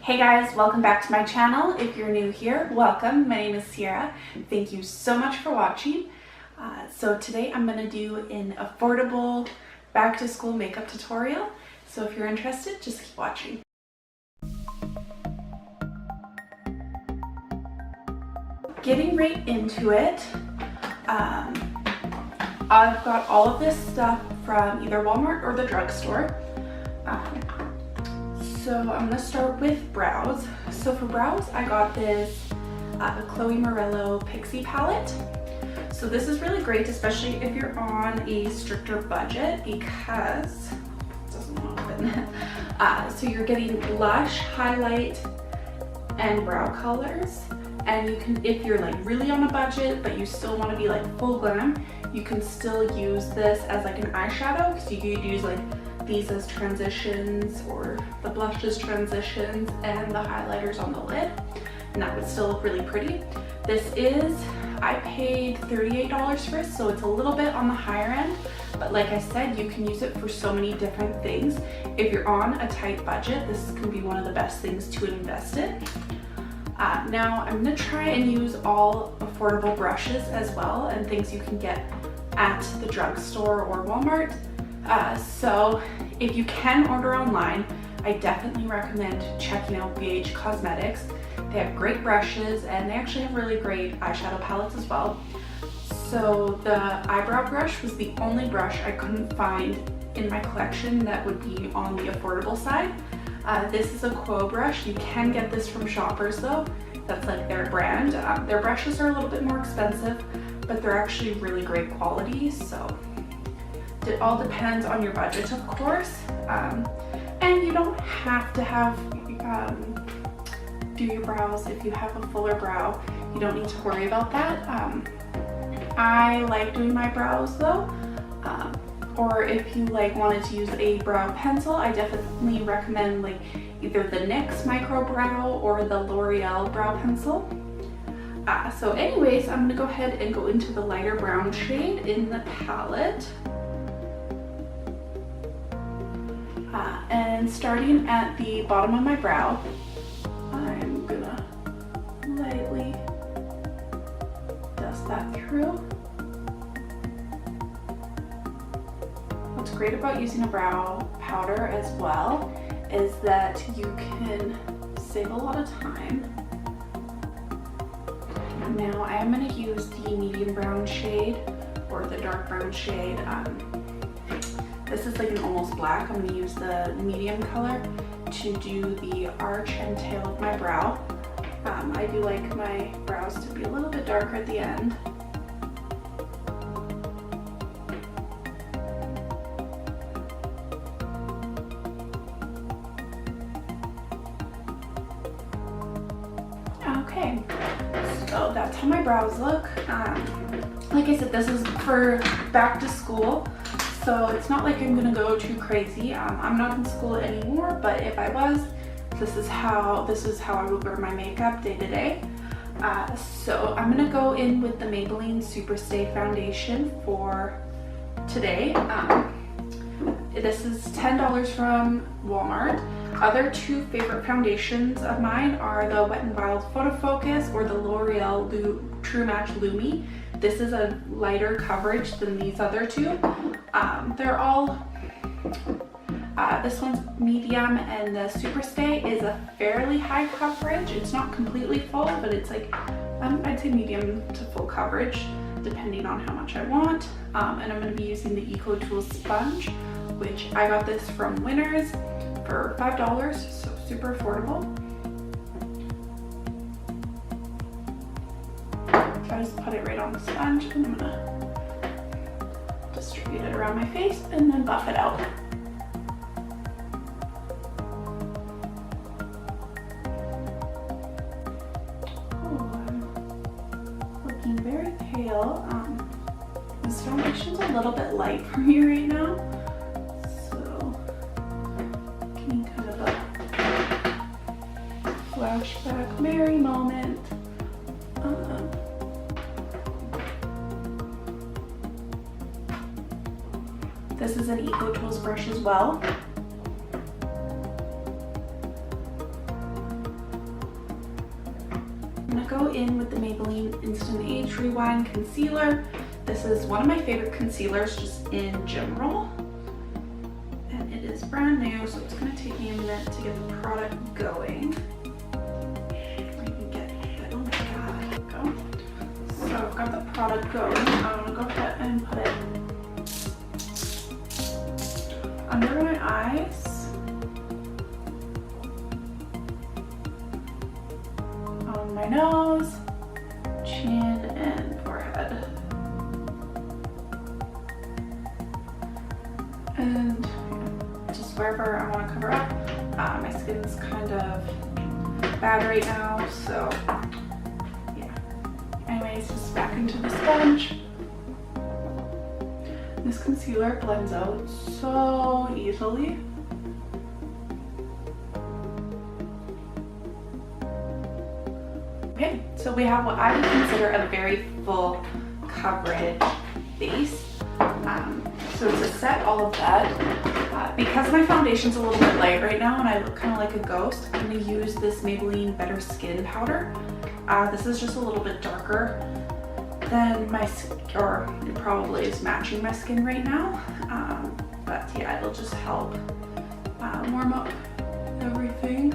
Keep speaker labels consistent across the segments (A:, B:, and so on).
A: Hey guys, welcome back to my channel. If you're new here, welcome. My name is Sierra. Thank you so much for watching. So today I'm going to do an affordable back to school makeup tutorial. So if you're interested, just keep watching. Getting right into it, I've got all of this stuff from either Walmart or the drugstore. So I'm going to start with brows. So for brows, I got this Chloe Morello Pixie palette. So this is really great, especially if you're on a stricter budget, because it doesn't want to open. So you're getting blush, highlight, and brow colors. And you can, if you're like really on a budget, but you still want to be like full glam, you can still use this as like an eyeshadow. So you could use like these as transitions, or the blush as transitions, and the highlighters on the lid, and that would still look really pretty. This is, I paid $38 for it, so it's a little bit on the higher end, but like I said, you can use it for so many different things. If you're on a tight budget, this can be one of the best things to invest in. Now I'm going to try and use all affordable brushes as well, and things you can get at the drugstore or Walmart. So if you can order online, I definitely recommend checking out BH Cosmetics. They have great brushes, and they actually have really great eyeshadow palettes as well. So the eyebrow brush was the only brush I couldn't find in my collection that would be on the affordable side. This is a Quo brush. You can get this from Shoppers though. That's like their brand. Their brushes are a little bit more expensive, but they're actually really great quality. So it all depends on your budget, of course. And you don't have to have do your brows if you have a fuller brow. You don't need to worry about that. I like doing my brows though. Or if you like wanted to use a brow pencil, I definitely recommend like either the NYX Micro Brow or the L'Oreal brow pencil. So anyways, I'm gonna go ahead and go into the lighter brown shade in the palette. And starting at the bottom of my brow, I'm gonna lightly dust that through. What's great about using a brow powder as well is that you can save a lot of time. Now I am going to use the medium brown shade or the dark brown shade. This is like an almost black. I'm going to use the medium color to do the arch and tail of my brow. I do like my brows to be a little bit darker at the end. Okay, so that's how my brows look. Like I said, this is for back to school, so it's not like I'm gonna go too crazy. I'm not in school anymore, but if I was, this is how I would wear my makeup day to day. So I'm gonna go in with the Maybelline Superstay foundation for today. This is $10 from Walmart. Other two favorite foundations of mine are the Wet n Wild Photo Focus or the L'Oreal True Match Lumi. This is a lighter coverage than these other two. They're all, this one's medium, and the Superstay is a fairly high coverage. It's not completely full, but it's like, I'd say medium to full coverage, depending on how much I want. And I'm going to be using the Eco Tools sponge, which I got this from Winners for $5, so super affordable. So I just put it right on the sponge, and I'm gonna distribute it around my face and then buff it out. Oh, I'm looking very pale. This foundation's a little bit light for me right now. Kind of a flashback merry moment. This is an Eco Tools brush as well. I'm gonna go in with the Maybelline Instant Age Rewind Concealer. This is one of my favorite concealers just in general. And it is brand new, so it's gonna take me a minute to get the product going. So I've got the product going. I'm gonna go ahead and put it under my eyes, on my nose, chin, and forehead. And just wherever I want to cover up. My skin's kind of bad right now, so anyways, just back into the sponge. This concealer blends out so easily. Okay, so we have what I would consider a very full coverage base. So to set all of that, because my foundation's a little bit light right now and I look kind of like a ghost, I'm going to use this Maybelline Better Skin powder. This is just a little bit darker than my skin, or it probably is matching my skin right now. But yeah, it'll just help warm up everything,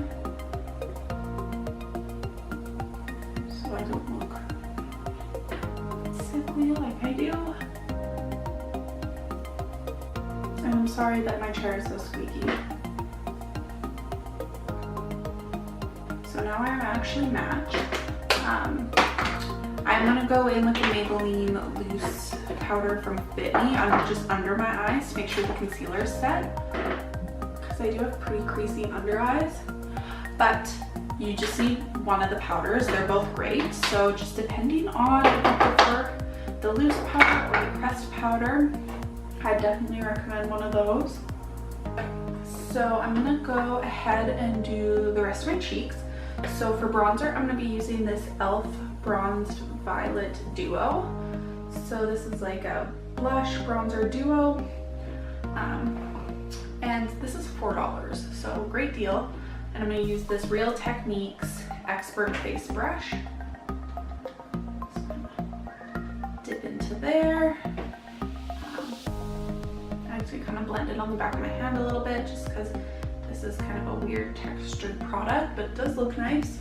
A: so I don't look sickly like I do. And I'm sorry that my chair is so squeaky. So now I'm actually matched. I'm gonna go in with the Maybelline Loose Powder from Fit Me. I'm just under my eyes to make sure the concealer is set, because I do have pretty creasy under eyes. But you just need one of the powders. They're both great. So just depending on if you prefer the loose powder or the pressed powder, I definitely recommend one of those. So I'm gonna go ahead and do the rest of my cheeks. So for bronzer, I'm going to be using this e.l.f. Bronzed Violet Duo. So this is like a blush bronzer duo. And this is $4, so great deal. And I'm going to use this Real Techniques Expert Face Brush. Just dip into there. I actually kind of blend it on the back of my hand a little bit just because this is kind of a weird textured product, but it does look nice.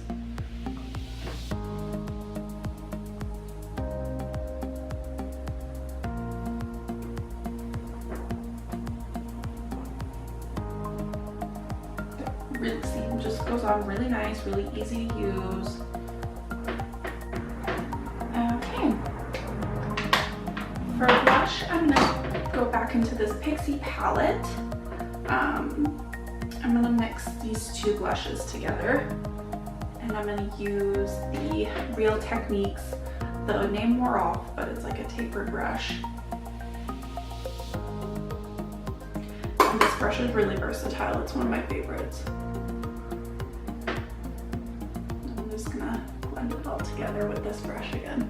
A: Really, see, it just goes on really nice, really easy to use. Okay. For blush, I'm gonna go back into this Pixie palette. I'm gonna mix these two blushes together, and I'm gonna use the Real Techniques, the name wore off, but it's like a tapered brush. And this brush is really versatile, it's one of my favorites. I'm just gonna blend it all together with this brush again.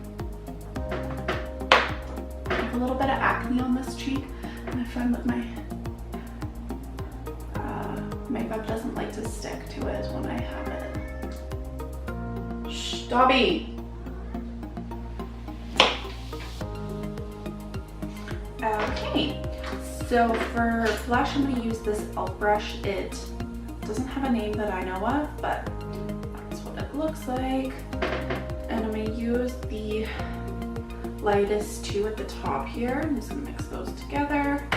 A: I have a little bit of acne on this cheek, and I find that my makeup doesn't like to stick to it when I have it. Shh, Dobby! Okay, so for blush, I'm going to use this e.l.f. brush. It doesn't have a name that I know of, but that's what it looks like. And I'm going to use the lightest two at the top here. I'm just going to mix those together.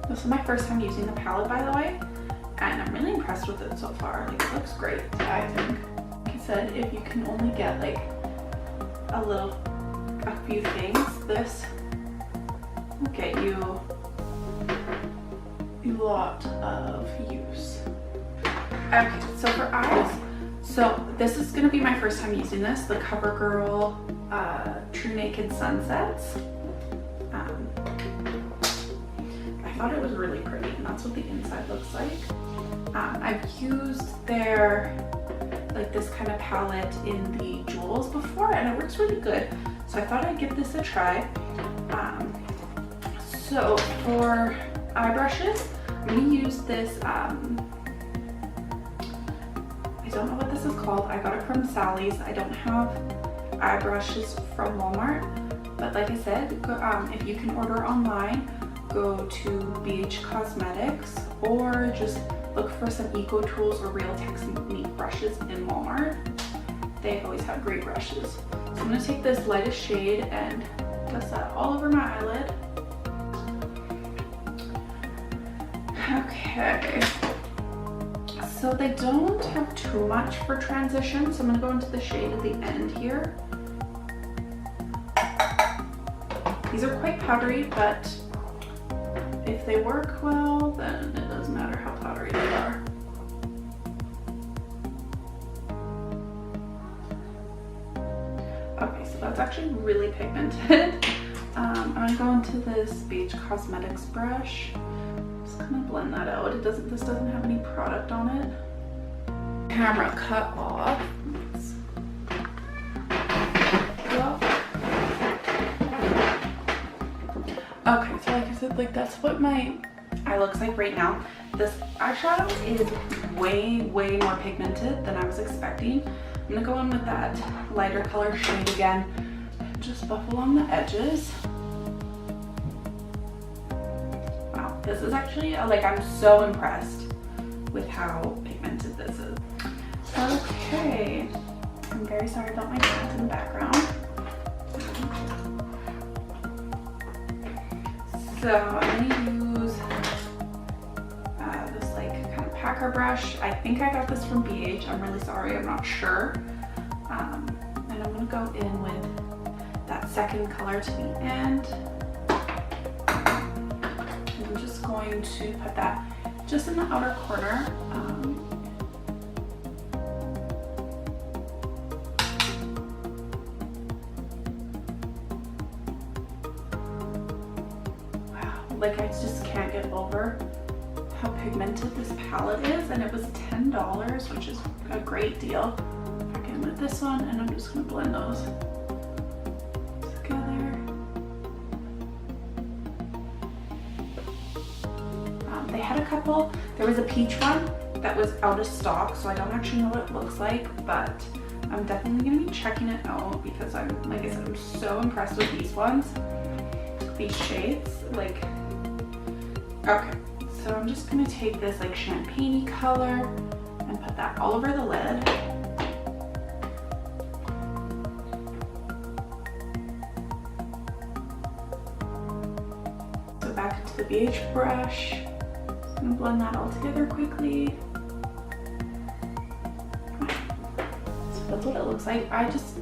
A: This is my first time using the palette, by the way, and I'm really impressed with it so far. Like, it looks great, I think. Like I said, if you can only get like a few things, this will get you a lot of use. Okay, so for eyes, so this is gonna be my first time using this, the CoverGirl True Naked Sunsets. I thought it was really pretty, and that's what the inside looks like. I've used their, like this kind of palette in the jewels before, and it works really good. So I thought I'd give this a try. So for eye brushes, I'm gonna use this don't know what this is called. I got it from Sally's. I don't have eye brushes from Walmart, but like I said, if you can order online, go to BH Cosmetics or just look for some Eco Tools or Real Technique brushes in Walmart. They always have great brushes. So I'm going to take this lightest shade and dust that all over my eyelid. Okay. So they don't have too much for transition, so I'm going to go into the shade at the end here. These are quite powdery, but if they work well, then it doesn't matter how powdery they are. Okay, so that's actually really pigmented. I'm going to go into this BH Cosmetics brush. Just kind of blend that out. This doesn't have any product on it. Camera cut off. Okay, so like I said, like that's what my eye looks like right now. This eyeshadow is way more pigmented than I was expecting. I'm gonna go in with that lighter color shade again, just buff along the edges. Wow, this is actually, like, I'm so impressed with how pigmented this is. Okay, I'm very sorry about my cat in the background. So I'm gonna use this like kind of packer brush. I think I got this from BH. I'm really sorry, I'm not sure. And I'm gonna go in with that second color to the end. And I'm just going to put that just in the outer corner. Like, I just can't get over how pigmented this palette is, and it was $10, which is a great deal. Back in with this one, and I'm just gonna blend those together. They had a couple. There was a peach one that was out of stock, so I don't actually know what it looks like, but I'm definitely gonna be checking it out because like I said, I'm so impressed with these ones, these shades, like. Okay, so I'm just gonna take this like champagne-y color and put that all over the lid. So back into the BH brush. Just gonna blend that all together quickly. So that's what it looks like. I just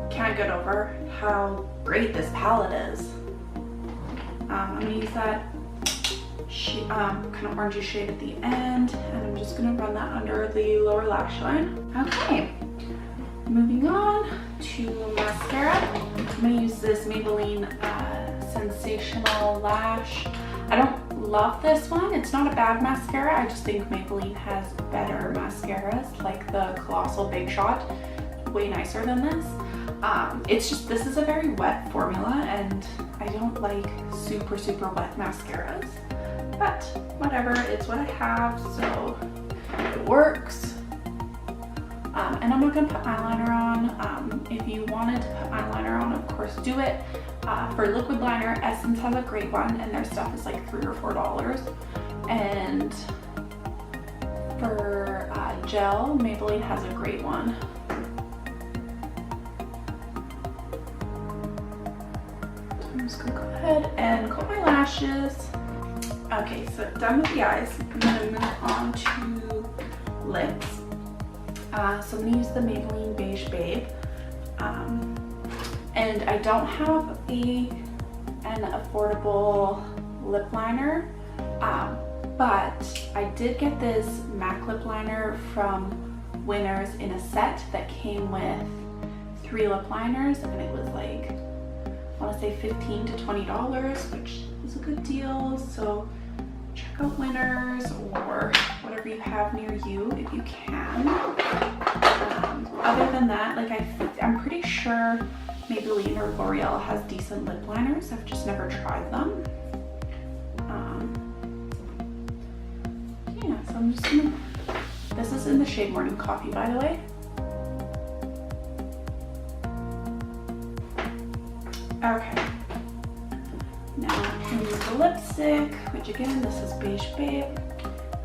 A: can't get over how great this palette is. I'm gonna use that kind of orangey shade at the end, and I'm just gonna run that under the lower lash line. Okay, moving on to mascara. I'm gonna use this Maybelline Sensational Lash. I don't love this one. It's not a bad mascara. I just think Maybelline has better mascaras, like the Colossal Big Shot, way nicer than this. It's just, this is a very wet formula, and I don't like super wet mascaras. But whatever, it's what I have, so it works. And I'm not gonna put eyeliner on. If you wanted to put eyeliner on, of course do it. For liquid liner, Essence has a great one, and their stuff is like $3 or $4. And for gel, Maybelline has a great one. So I'm just gonna go ahead and coat my lashes. Okay, so done with the eyes. I'm gonna move on to lips. So I'm gonna use the Maybelline Beige Babe. And I don't have an affordable lip liner, but I did get this MAC lip liner from Winners in a set that came with 3 lip liners, and it was like, I wanna say $15 to $20, which is a good deal. So check out Winners or whatever you have near you if you can. Other than that, like I'm pretty sure Maybelline or L'Oreal has decent lip liners. I've just never tried them. Yeah, so I'm just gonna This is in the shade Morning Coffee, by the way. Okay. Now here's the lipstick, which again, this is Beige Babe.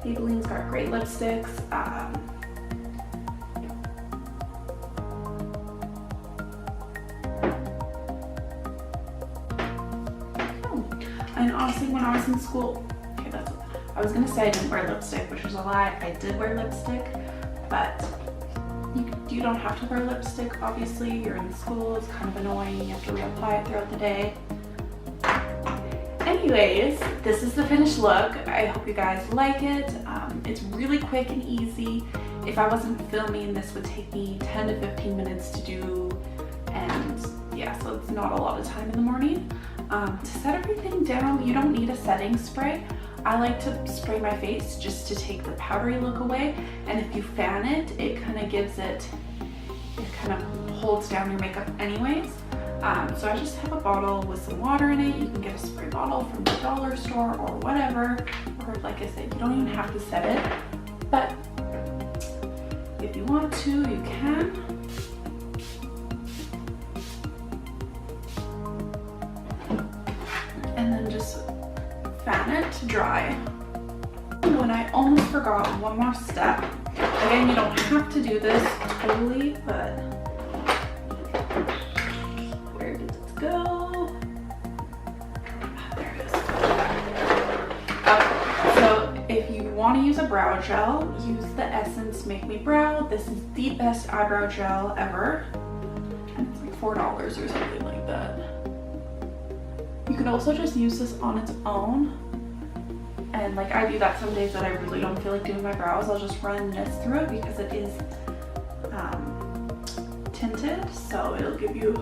A: Maybelline's got great lipsticks. And honestly, when I was in school, okay, I was gonna say I didn't wear lipstick, which was a lie. I did wear lipstick, but you don't have to wear lipstick, obviously. You're in school, it's kind of annoying. You have to reapply it throughout the day. Anyways, this is the finished look. I hope you guys like it. It's really quick and easy. If I wasn't filming, this would take me 10 to 15 minutes to do, and yeah, so it's not a lot of time in the morning. To set everything down, you don't need a setting spray. I like to spray my face just to take the powdery look away, and if you fan it, it kind of gives it kind of holds down your makeup anyways. So I just have a bottle with some water in it. You can get a spray bottle from the dollar store or whatever, or like I said, you don't even have to set it, but if you want to, you can. And then just fan it to dry. When I almost forgot one more step. Again, you don't have to do this totally, but where did it go? There it is. Okay, so if you want to use a brow gel, use the Essence Make Me Brow. This is the best eyebrow gel ever. And it's like $4 or something like that. You can also just use this on its own, and like I do that some days that I really don't feel like doing my brows. I'll just run this through it because it is tinted, so it'll give you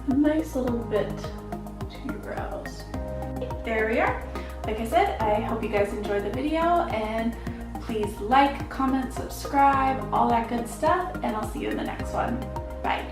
A: a nice little bit to your brows. There we are. Like I said, I hope you guys enjoyed the video, and please like, comment, subscribe, all that good stuff, and I'll see you in the next one. Bye.